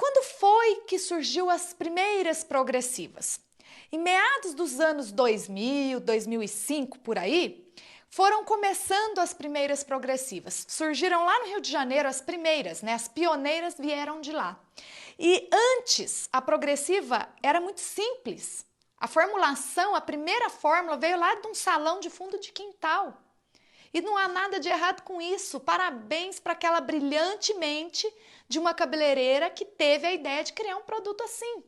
quando foi que surgiu as primeiras progressivas? Em meados dos anos 2000, 2005, por aí, foram começando as primeiras progressivas. Surgiram lá no Rio de Janeiro as primeiras, né? As pioneiras vieram de lá. E antes, a progressiva era muito simples. A formulação, a primeira fórmula veio lá de um salão de fundo de quintal. E não há nada de errado com isso. Parabéns para aquela brilhante mente de uma cabeleireira que teve a ideia de criar um produto assim.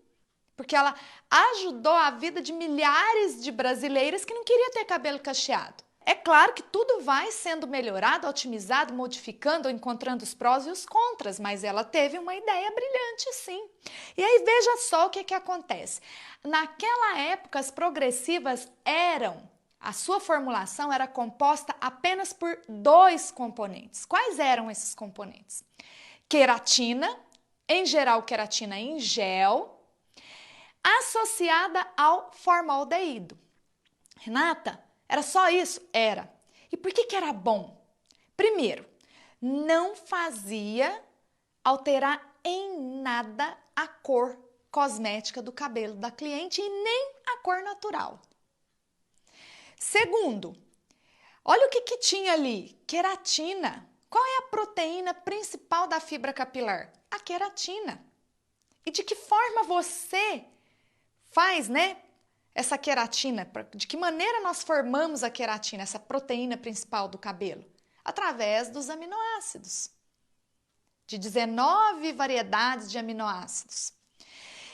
Porque ela ajudou a vida de milhares de brasileiras que não queriam ter cabelo cacheado. É claro que tudo vai sendo melhorado, otimizado, modificando, encontrando os prós e os contras, mas ela teve uma ideia brilhante, sim. E aí veja só o que acontece. Naquela época, as progressivas a sua formulação era composta apenas por 2 componentes. Quais eram esses componentes? Queratina, em geral queratina em gel, associada ao formaldeído. Renata, era só isso? Era. E por que era bom? Primeiro, não fazia alterar em nada a cor cosmética do cabelo da cliente e nem a cor natural. Segundo, olha o que tinha ali, queratina. Qual é a proteína principal da fibra capilar? A queratina. E de que forma você faz, né, essa queratina? De que maneira nós formamos a queratina, essa proteína principal do cabelo? Através dos aminoácidos. De 19 variedades de aminoácidos.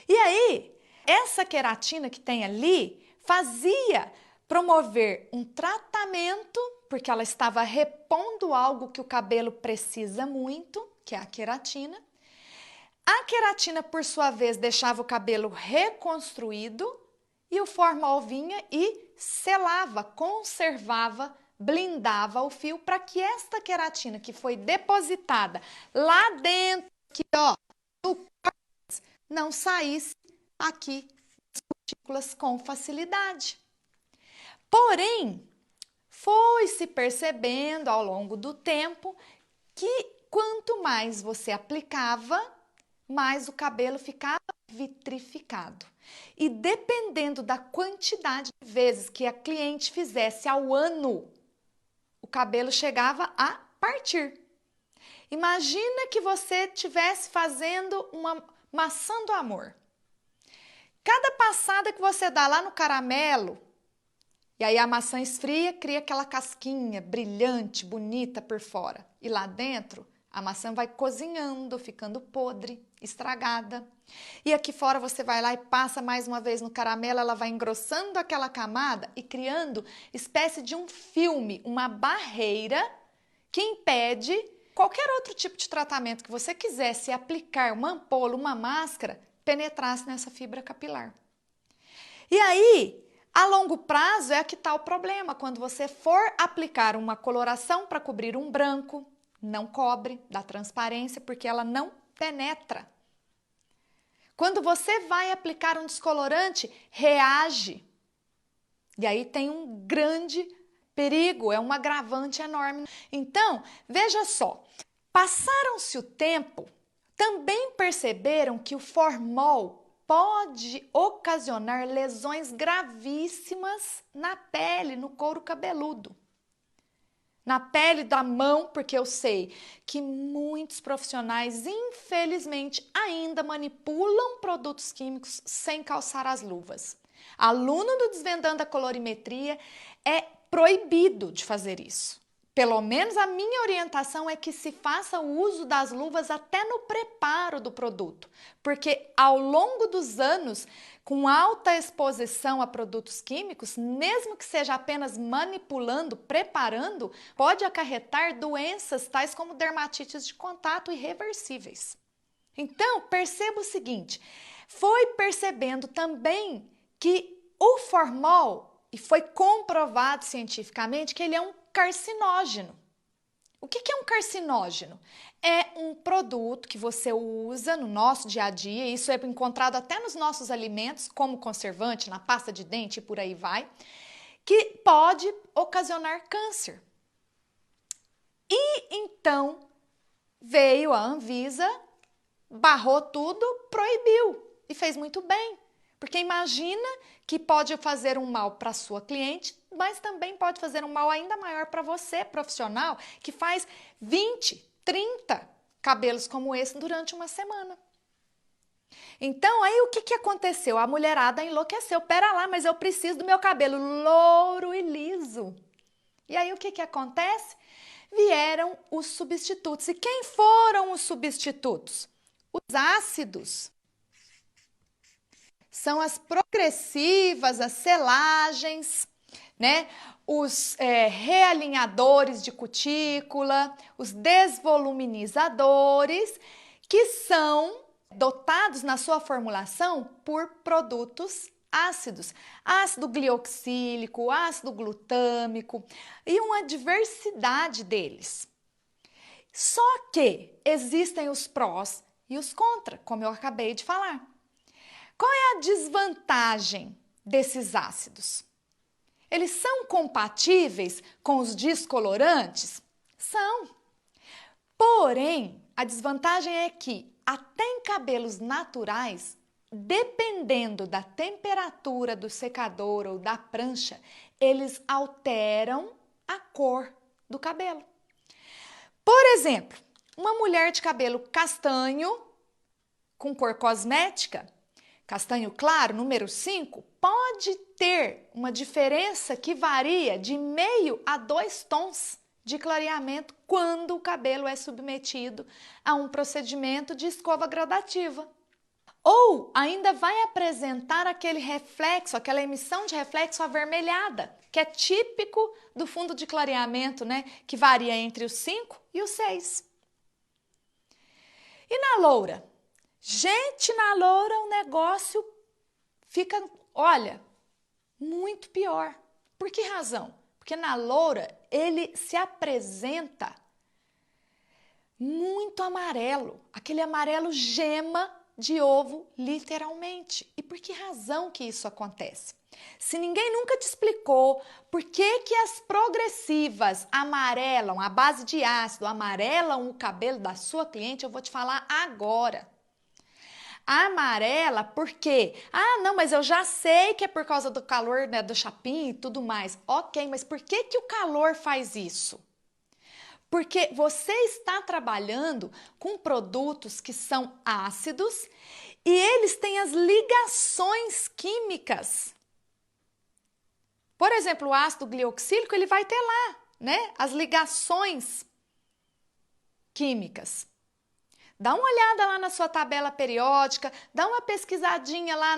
E aí, essa queratina que tem ali fazia promover um tratamento, porque ela estava repondo algo que o cabelo precisa muito, que é a queratina. A queratina, por sua vez, deixava o cabelo reconstruído e o formol vinha e selava, conservava, blindava o fio para que esta queratina que foi depositada lá dentro, aqui, ó, no córtex, não saísse aqui das cutículas com facilidade. Porém, foi-se percebendo ao longo do tempo que quanto mais você aplicava, mais o cabelo ficava vitrificado. E dependendo da quantidade de vezes que a cliente fizesse ao ano, o cabelo chegava a partir. Imagina que você estivesse fazendo uma maçã do amor. Cada passada que você dá lá no caramelo, e aí a maçã esfria, cria aquela casquinha brilhante, bonita por fora. E lá dentro, a maçã vai cozinhando, ficando podre, estragada. E aqui fora você vai lá e passa mais uma vez no caramelo, ela vai engrossando aquela camada e criando espécie de um filme, uma barreira que impede qualquer outro tipo de tratamento que você quisesse aplicar, uma ampola, uma máscara, penetrasse nessa fibra capilar. E aí, a longo prazo é que está o problema. Quando você for aplicar uma coloração para cobrir um branco, não cobre, dá transparência, porque ela não penetra. Quando você vai aplicar um descolorante, reage. E aí tem um grande perigo, é um agravante enorme. Então, veja só, passaram-se o tempo, também perceberam que o formol pode ocasionar lesões gravíssimas na pele, no couro cabeludo. Na pele da mão, porque eu sei que muitos profissionais, infelizmente, ainda manipulam produtos químicos sem calçar as luvas. Aluno do Desvendando a Colorimetria é proibido de fazer isso. Pelo menos a minha orientação é que se faça o uso das luvas até no preparo do produto, porque ao longo dos anos, com alta exposição a produtos químicos, mesmo que seja apenas manipulando, preparando, pode acarretar doenças tais como dermatites de contato irreversíveis. Então, perceba o seguinte, foi percebendo também que o formol, e foi comprovado cientificamente que ele é um carcinógeno. O que é um carcinógeno? É um produto que você usa no nosso dia a dia, isso é encontrado até nos nossos alimentos, como conservante, na pasta de dente e por aí vai, que pode ocasionar câncer. E então veio a Anvisa barrou tudo, proibiu e fez muito bem. Porque imagina que pode fazer um mal para a sua cliente, mas também pode fazer um mal ainda maior para você, profissional, que faz 20, 30 cabelos como esse durante uma semana. Então, aí o que aconteceu? A mulherada enlouqueceu. Pera lá, mas eu preciso do meu cabelo louro e liso. E aí o que acontece? Vieram os substitutos. E quem foram os substitutos? Os ácidos. São as progressivas, as selagens, né? Os realinhadores de cutícula, os desvoluminizadores, que são dotados na sua formulação por produtos ácidos, ácido glioxílico, ácido glutâmico e uma diversidade deles. Só que existem os prós e os contra, como eu acabei de falar. Qual é a desvantagem desses ácidos? Eles são compatíveis com os descolorantes? São. Porém, a desvantagem é que até em cabelos naturais, dependendo da temperatura do secador ou da prancha, eles alteram a cor do cabelo. Por exemplo, uma mulher de cabelo castanho, com cor cosmética, castanho claro, número 5, pode ter uma diferença que varia de meio a 2 tons de clareamento quando o cabelo é submetido a um procedimento de escova gradativa. Ou ainda vai apresentar aquele reflexo, aquela emissão de reflexo avermelhada, que é típico do fundo de clareamento, né? Que varia entre os 5 e os 6. E na loura? Gente, na loura o negócio fica, olha, muito pior. Por que razão? Porque na loura ele se apresenta muito amarelo, aquele amarelo gema de ovo, literalmente. E por que razão que isso acontece? Se ninguém nunca te explicou por que as progressivas amarelam, a base de ácido, amarelam o cabelo da sua cliente, eu vou te falar agora. Amarela porque, não, mas eu já sei que é por causa do calor, né, do chapim e tudo mais. Ok, mas por que o calor faz isso? Porque você está trabalhando com produtos que são ácidos e eles têm as ligações químicas. Por exemplo, o ácido glioxílico, ele vai ter lá, né, as ligações químicas. Dá uma olhada lá na sua tabela periódica, dá uma pesquisadinha lá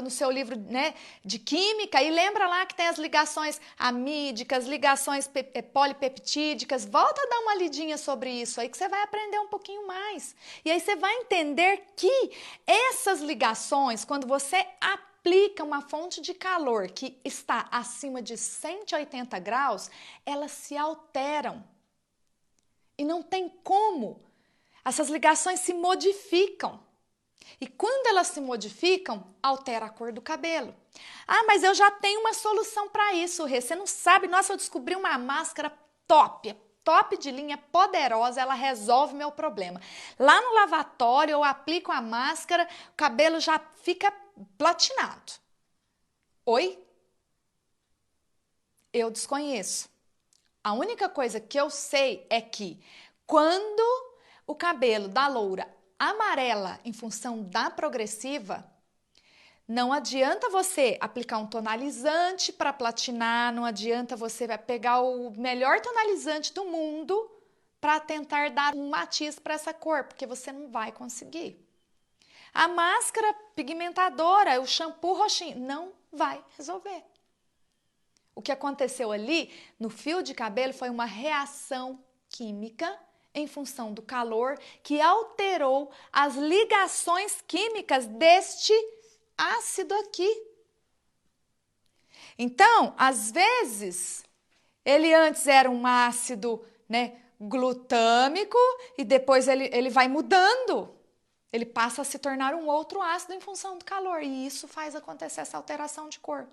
no seu livro, né, de química e lembra lá que tem as ligações amídicas, ligações polipeptídicas. Volta a dar uma lidinha sobre isso aí que você vai aprender um pouquinho mais. E aí você vai entender que essas ligações, quando você aplica uma fonte de calor que está acima de 180 graus, elas se alteram. E não tem como. Essas ligações se modificam. E quando elas se modificam, altera a cor do cabelo. Mas eu já tenho uma solução para isso, Rê. Você não sabe? Nossa, eu descobri uma máscara top. Top de linha, poderosa, ela resolve meu problema. Lá no lavatório, eu aplico a máscara, o cabelo já fica platinado. Oi? Eu desconheço. A única coisa que eu sei é que quando o cabelo da loura amarela em função da progressiva, não adianta você aplicar um tonalizante para platinar, não adianta você pegar o melhor tonalizante do mundo para tentar dar um matiz para essa cor, porque você não vai conseguir. A máscara pigmentadora, o shampoo roxinho, não vai resolver. O que aconteceu ali no fio de cabelo foi uma reação química em função do calor que alterou as ligações químicas deste ácido aqui. Então, às vezes, ele antes era um ácido, né, glutâmico e depois ele vai mudando. Ele passa a se tornar um outro ácido em função do calor e isso faz acontecer essa alteração de cor.